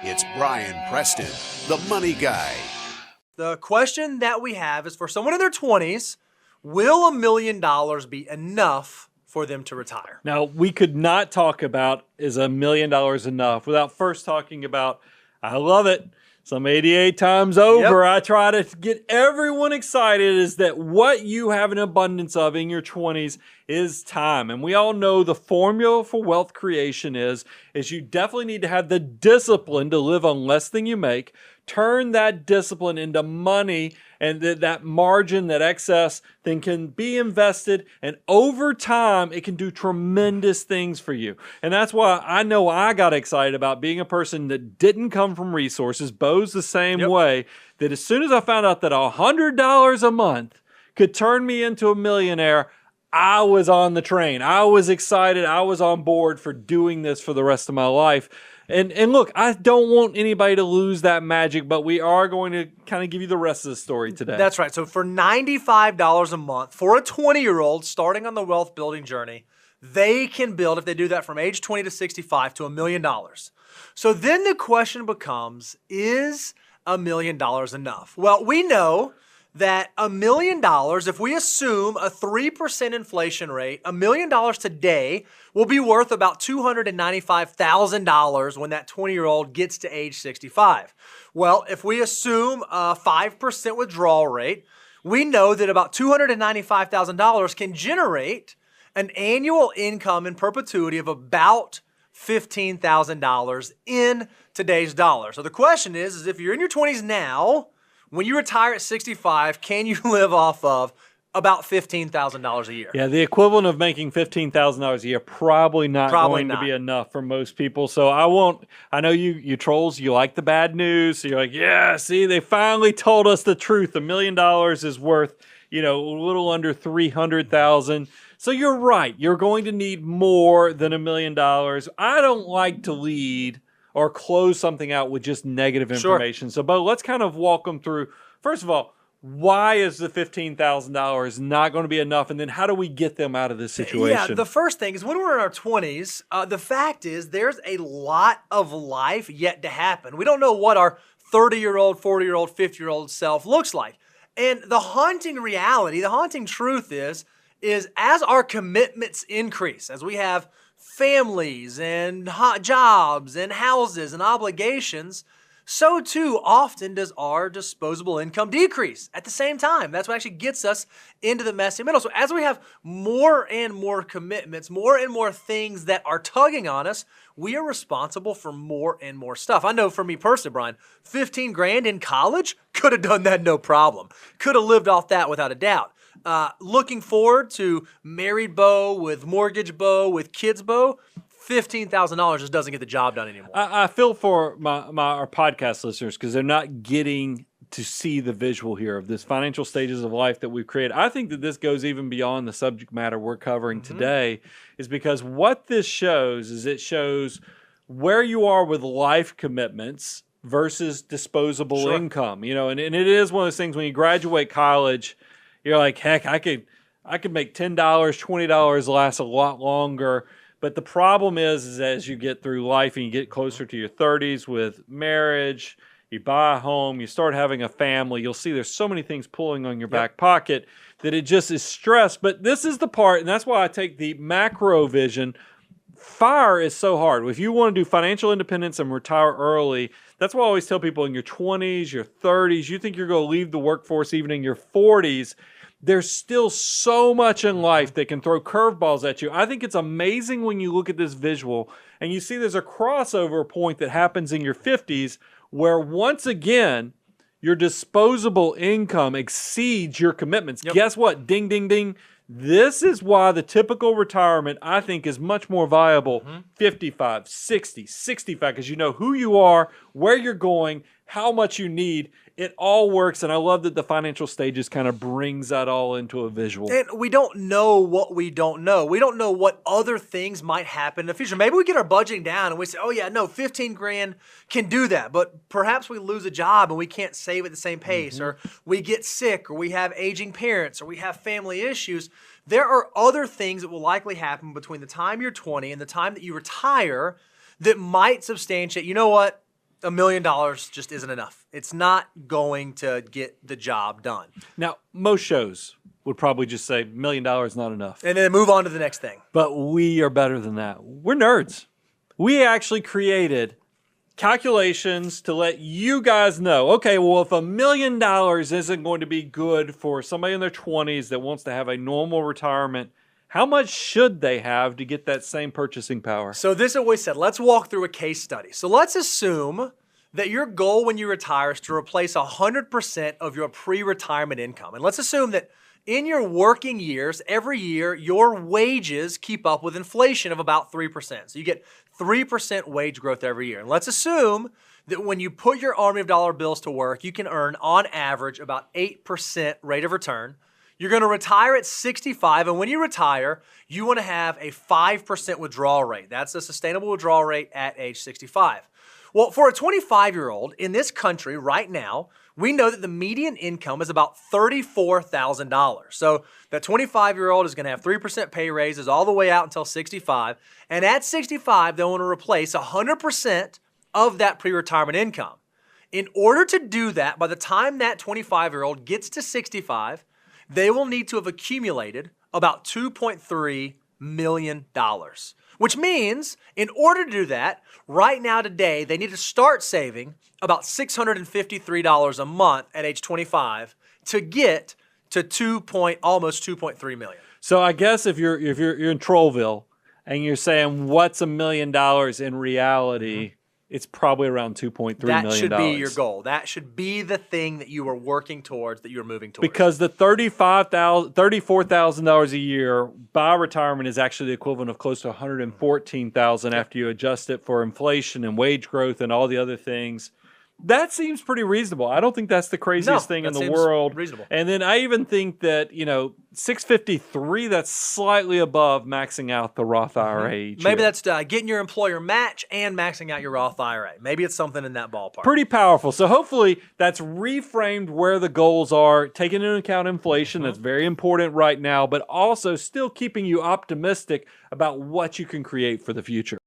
It's Brian Preston, the money guy. The question that we have is for someone in their 20s, will $1 million be enough for them to retire? Now, we could not talk about is $1 million enough without first talking about, I love it, some 88 times over. Yep. I try to get everyone excited is that what you have an abundance of in your 20s is time. And we all know the formula for wealth creation is you definitely need to have the discipline to live on less than you make, turn that discipline into money, and that margin, that excess, then can be invested. And over time, it can do tremendous things for you. And that's why I know I got excited about being a person that didn't come from resources. Bo's the same way, that as soon as I found out that $100 a month could turn me into a millionaire, I was on the train. I was excited. I was on board for doing this for the rest of my life. And look, I don't want anybody to lose that magic, but we are going to kind of give you the rest of the story today. That's right. So for $95 a month for a 20-year-old starting on the wealth building journey, they can build, if they do that from age 20 to 65, to $1 million. So then the question becomes, is $1 million enough? Well, we know that $1 million, if we assume a 3% inflation rate, $1 million today will be worth about $295,000 when that 20-year-old gets to age 65. Well, if we assume a 5% withdrawal rate, we know that about $295,000 can generate an annual income in perpetuity of about $15,000 in today's dollar. So the question is if you're in your 20s now, when you retire at 65, can you live off of about $15,000 a year? Yeah, the equivalent of making $15,000 a year probably not going to be enough for most people. So I know you trolls, you like the bad news. So you're like, yeah, see, they finally told us the truth. $1 million is worth, a little under $300,000. So you're right. You're going to need more than $1 million. I don't like to lead or close something out with just negative information. So, Bo, let's kind of walk them through. First of all, why is the $15,000 not going to be enough? And then how do we get them out of this situation? Yeah, the first thing is when we're in our 20s, the fact is there's a lot of life yet to happen. We don't know what our 30-year-old, 40-year-old, 50-year-old self looks like. And the haunting reality, the haunting truth is as our commitments increase, as we have families and jobs and houses and obligations, so too often does our disposable income decrease at the same time. That's what actually gets us into the messy middle. So as we have more and more commitments, more and more things that are tugging on us, we are responsible for more and more stuff. I know for me personally, Brian, 15 grand in college, could have done that no problem. Could have lived off that without a doubt. Looking forward to married Bo, with mortgage Bo, with kids Bo, $15,000 just doesn't get the job done anymore. I feel for our podcast listeners because they're not getting to see the visual here of this financial stages of life that we've created. I think that this goes even beyond the subject matter we're covering today, is because what this shows is it shows where you are with life commitments versus disposable income. And it is one of those things when you graduate college, you're like, heck, I could make $10, $20 last a lot longer. But the problem is as you get through life and you get closer to your 30s with marriage, you buy a home, you start having a family, you'll see there's so many things pulling on your back pocket that it just is stress. But this is the part, and that's why I take the macro vision. FIRE is so hard. If you want to do financial independence and retire early, that's why I always tell people in your 20s, your 30s, you think you're going to leave the workforce even in your 40s, there's still so much in life that can throw curveballs at you. I think it's amazing when you look at this visual and you see there's a crossover point that happens in your 50s where once again, your disposable income exceeds your commitments. Guess what? Ding, ding, ding. This is why the typical retirement, I think, is much more viable 55, 60, 65, because you know who you are, where you're going, how much you need. It all works, and I love that the financial stages kind of brings that all into a visual. And we don't know what we don't know. We don't know what other things might happen in the future. Maybe we get our budgeting down and we say, oh yeah, no, 15 grand can do that. But perhaps we lose a job and we can't save at the same pace, or we get sick, or we have aging parents, or we have family issues. There are other things that will likely happen between the time you're 20 and the time that you retire that might substantiate, you know what? $1 million just isn't enough. It's not going to get the job done. Now, most shows would probably just say $1 million not enough. And then move on to the next thing. But we are better than that. We're nerds. We actually created calculations to let you guys know, okay, well, if $1 million isn't going to be good for somebody in their 20s that wants to have a normal retirement, how much should they have to get that same purchasing power? So this is what we said. Let's walk through a case study. So let's assume that your goal when you retire is to replace 100% of your pre-retirement income. And let's assume that in your working years, every year, your wages keep up with inflation of about 3%. So you get 3% wage growth every year. And let's assume that when you put your army of dollar bills to work, you can earn, on average, about 8% rate of return. You're going to retire at 65, and when you retire, you want to have a 5% withdrawal rate. That's a sustainable withdrawal rate at age 65. Well, for a 25-year-old in this country right now, we know that the median income is about $34,000. So that 25-year-old is going to have 3% pay raises all the way out until 65. And at 65, they want to replace 100% of that pre-retirement income. In order to do that, by the time that 25-year-old gets to 65, they will need to have accumulated about $2.3 million. Which means, in order to do that, right now today, they need to start saving about $653 a month at age 25 to get to almost $2.3 million. So I guess if you're in Trollville and you're saying what's $1 million in reality, it's probably around $2.3 million. That should be your goal. That should be the thing that you are working towards, that you're moving towards. Because the $34,000 a year by retirement is actually the equivalent of close to $114,000 after you adjust it for inflation and wage growth and all the other things. That seems pretty reasonable. I don't think that's the craziest thing in the world. Reasonable. And then I even think that, $653, that's slightly above maxing out the Roth IRA each year. Maybe that's getting your employer match and maxing out your Roth IRA. Maybe it's something in that ballpark. Pretty powerful. So hopefully that's reframed where the goals are, taking into account inflation. That's very important right now, but also still keeping you optimistic about what you can create for the future.